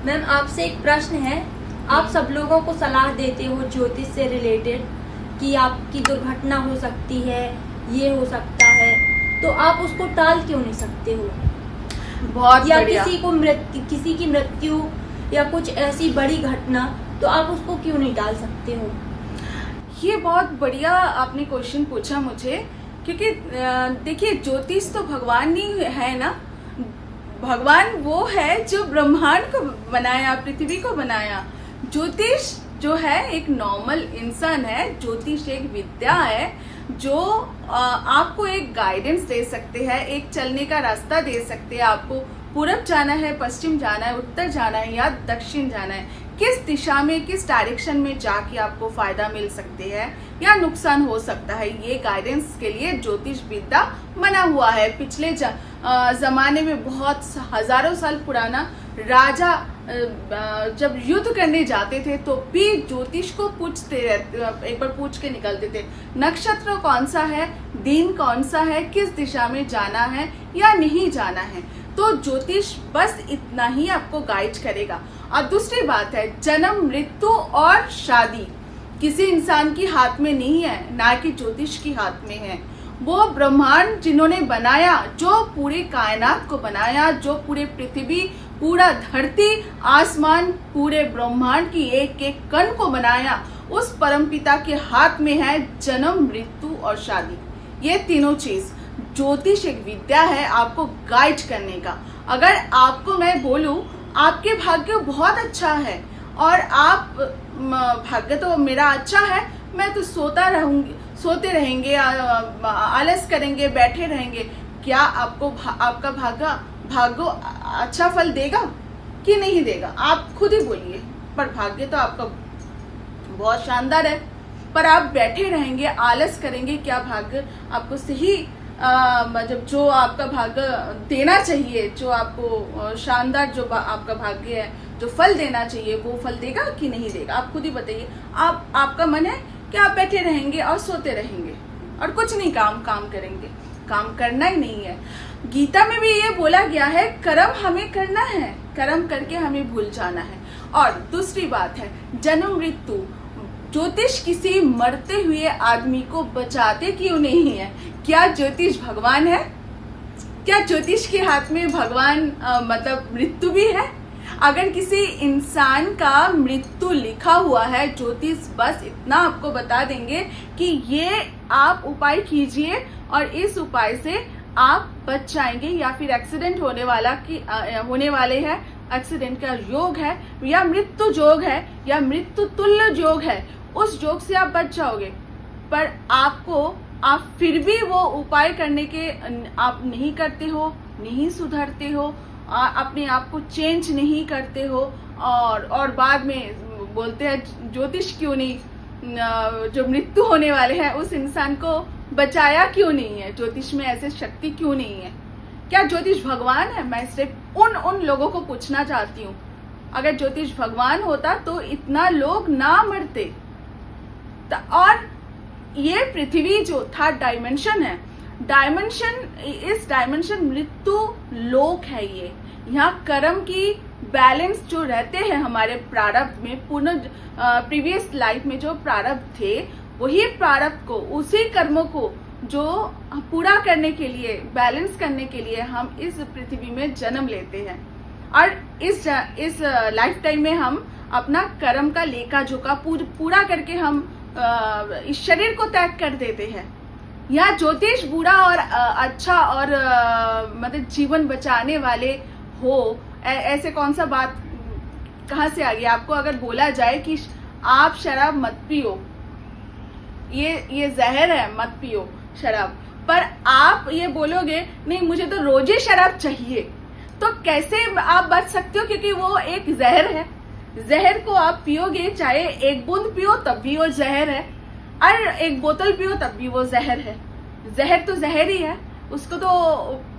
Ma'am आपसे एक प्रश्न है। आप सब लोगों को सलाह देते हो ज्योतिष से रिलेटेड कि आपकी दुर्घटना हो सकती है, ये हो सकता है, तो आप उसको टाल क्यों नहीं सकते हो? बहुत या बढ़िया। किसी की मृत्यु या कुछ ऐसी बड़ी घटना, तो आप उसको क्यों नहीं टाल सकते हो? ये बहुत बढ़िया आपने क्वेश्चन पूछा मुझे, क्योंकि देखिए ज्योतिष तो भगवान नहीं है ना। भगवान वो है जो ब्रह्मांड को बनाया, पृथ्वी को बनाया। ज्योतिष जो है एक नॉर्मल इंसान है। ज्योतिष एक विद्या है जो आपको एक गाइडेंस दे सकते हैं, एक चलने का रास्ता दे सकते हैं। आपको पूरब जाना है, पश्चिम जाना है, उत्तर जाना है या दक्षिण जाना है, किस दिशा में, किस डायरेक्शन में जाके आपको फायदा मिल सकते हैं या नुकसान हो सकता है, ये गाइडेंस के लिए ज्योतिष विद्या बना हुआ है। पिछले जमाने में बहुत हजारों साल पुराना राजा जब युद्ध करने जाते थे तो भी ज्योतिष को पूछते रहते, एक बार पूछ के निकलते थे, नक्षत्र कौन सा है, दिन कौन सा है, किस दिशा में जाना है या नहीं जाना है। तो ज्योतिष बस इतना ही आपको गाइड करेगा। और दूसरी बात है, जन्म, मृत्यु और शादी किसी इंसान की हाथ में नहीं है, ना कि ज्योतिष की हाथ में है। वो ब्रह्मांड जिन्होंने बनाया, जो पूरे कायनात को बनाया, जो पूरे पृथ्वी, पूरा धरती, आसमान, पूरे ब्रह्मांड की एक एक कण को बनाया, उस परमपिता के हाथ में है जन्म, मृत्यु और शादी। ये तीनों चीज ज्योतिष एक विद्या है आपको गाइड करने का। अगर आपको मैं बोलूं आपके भाग्य बहुत अच्छा है और आप भाग्य तो मेरा अच्छा है, मैं तो सोते रहेंगे, आलस करेंगे, बैठे रहेंगे, क्या आपको आपका भाग्य अच्छा फल देगा कि नहीं देगा? आप खुद ही बोलिए। पर भाग्य तो आपका बहुत शानदार है, पर आप बैठे रहेंगे, आलस करेंगे, क्या भाग्य आपको सही मतलब जो आपका भाग्य देना चाहिए, जो आपको शानदार जो आपका भाग्य है, जो फल देना चाहिए, वो फल देगा कि नहीं देगा? आप खुद ही बताइए। आपका मन है कि आप बैठे रहेंगे और सोते रहेंगे और कुछ नहीं काम करेंगे, काम करना ही नहीं है। गीता में भी ये बोला गया है, कर्म हमें करना है, कर्म करके हमें भूल जाना है। और दूसरी बात है जन्म, मृत्यु। ज्योतिष किसी मरते हुए आदमी को बचाते क्यों नहीं है? क्या ज्योतिष भगवान है? क्या ज्योतिष के हाथ में भगवान मतलब मृत्यु भी है? अगर किसी इंसान का मृत्यु लिखा हुआ है, ज्योतिष बस इतना आपको बता देंगे कि ये आप उपाय कीजिए और इस उपाय से आप बच जाएंगे, या फिर एक्सीडेंट होने वाले हैं, एक्सीडेंट का योग है या मृत्यु योग है या मृत्यु तुल्य योग है, उस योग से आप बच जाओगे। पर आप फिर भी वो उपाय करने के आप नहीं करते हो, नहीं सुधरते हो, अपने आप को चेंज नहीं करते हो और बाद में बोलते हैं ज्योतिष क्यों नहीं, जो मृत्यु होने वाले हैं उस इंसान को बचाया क्यों नहीं है? ज्योतिष में ऐसे शक्ति क्यों नहीं है? क्या ज्योतिष भगवान है? मैं सिर्फ उन लोगों को पूछना चाहती हूँ, अगर ज्योतिष भगवान होता तो इतना लोग ना मरते। और ये पृथ्वी जो थर्ड डायमेंशन है, इस डायमेंशन मृत्यु लोक है। ये यहाँ कर्म की बैलेंस जो रहते हैं हमारे प्रारब्ध में, प्रीवियस लाइफ में जो प्रारब्ध थे, वही प्रारब्ध को, उसी कर्मों को जो पूरा करने के लिए, बैलेंस करने के लिए हम इस पृथ्वी में जन्म लेते हैं। और इस लाइफ टाइम में हम अपना कर्म का लेखा जोखा पूरा करके हम इस शरीर को त्याग कर देते हैं। यहाँ ज्योतिष बुरा और अच्छा और मतलब जीवन बचाने वाले हो, ऐसे कौन सा बात कहाँ से आ गई? आपको अगर बोला जाए कि आप शराब मत पियो, ये जहर है, मत पियो शराब, पर आप ये बोलोगे नहीं मुझे तो रोज ही शराब चाहिए, तो कैसे आप बच सकते हो? क्योंकि वो एक जहर है। जहर को आप पियोगे, चाहे एक बूंद पियो तब भी वो जहर है, और एक बोतल पियो तब भी वो जहर है। जहर तो जहर ही है, उसको तो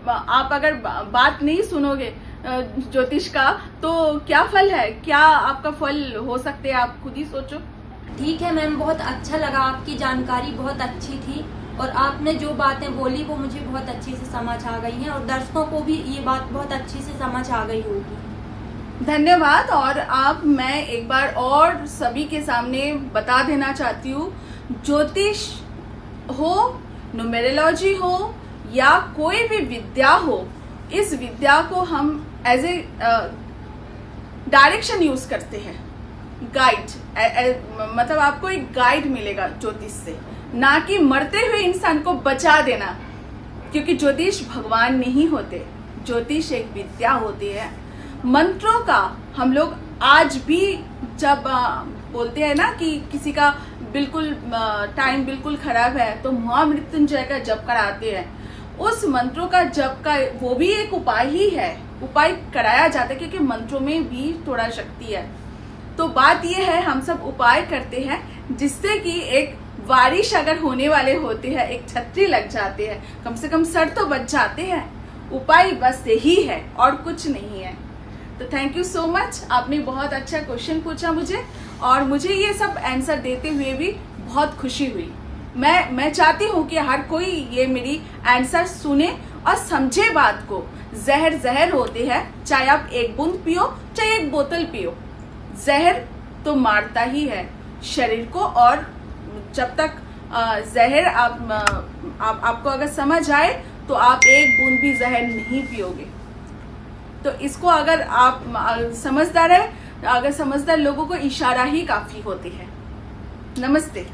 आप अगर बात नहीं सुनोगे ज्योतिष का तो क्या फल है, क्या आपका फल हो सकते हैं? आप खुद ही सोचो। ठीक है मैम, बहुत अच्छा लगा, आपकी जानकारी बहुत अच्छी थी और आपने जो बातें बोली वो मुझे बहुत अच्छे से समझ आ गई हैं और दर्शकों को भी ये बात बहुत अच्छी से समझ आ गई होगी। धन्यवाद। और अब मैं एक बार और सभी के सामने बता देना चाहती हूँ, ज्योतिष हो, न्यूमेरोलॉजी हो या कोई भी विद्या हो, इस विद्या को हम एज ए डायरेक्शन यूज करते हैं, गाइड, मतलब आपको एक गाइड मिलेगा ज्योतिष से, ना कि मरते हुए इंसान को बचा देना, क्योंकि ज्योतिष भगवान नहीं होते, ज्योतिष एक विद्या होती है। मंत्रों का हम लोग आज भी जब बोलते हैं ना कि किसी का बिल्कुल टाइम बिल्कुल खराब है तो महामृत्युंजय का जप कराते हैं, उस मंत्रों का जप का वो भी एक उपाय ही है, उपाय कराया जाता है, क्योंकि मंत्रों में भी थोड़ा शक्ति है। तो बात ये है, हम सब उपाय करते हैं जिससे कि एक बारिश अगर होने वाले होते हैं, एक छतरी लग जाते हैं, कम से कम सर तो बच जाते हैं। उपाय बस यही है और कुछ नहीं है। तो थैंक यू सो मच, आपने बहुत अच्छा क्वेश्चन पूछा मुझे, और मुझे ये सब आंसर देते हुए भी बहुत खुशी हुई। मैं चाहती हूँ कि हर कोई ये मेरी आंसर सुने और समझे बात को। जहर जहर होते हैं, चाहे आप एक बूंद पियो चाहे एक बोतल पियो, जहर तो मारता ही है शरीर को। और जब तक जहर आपको अगर समझ आए तो आप एक बूंद भी जहर नहीं पियोगे। तो इसको अगर आप समझदार है, अगर समझदार लोगों को इशारा ही काफी होती है। नमस्ते।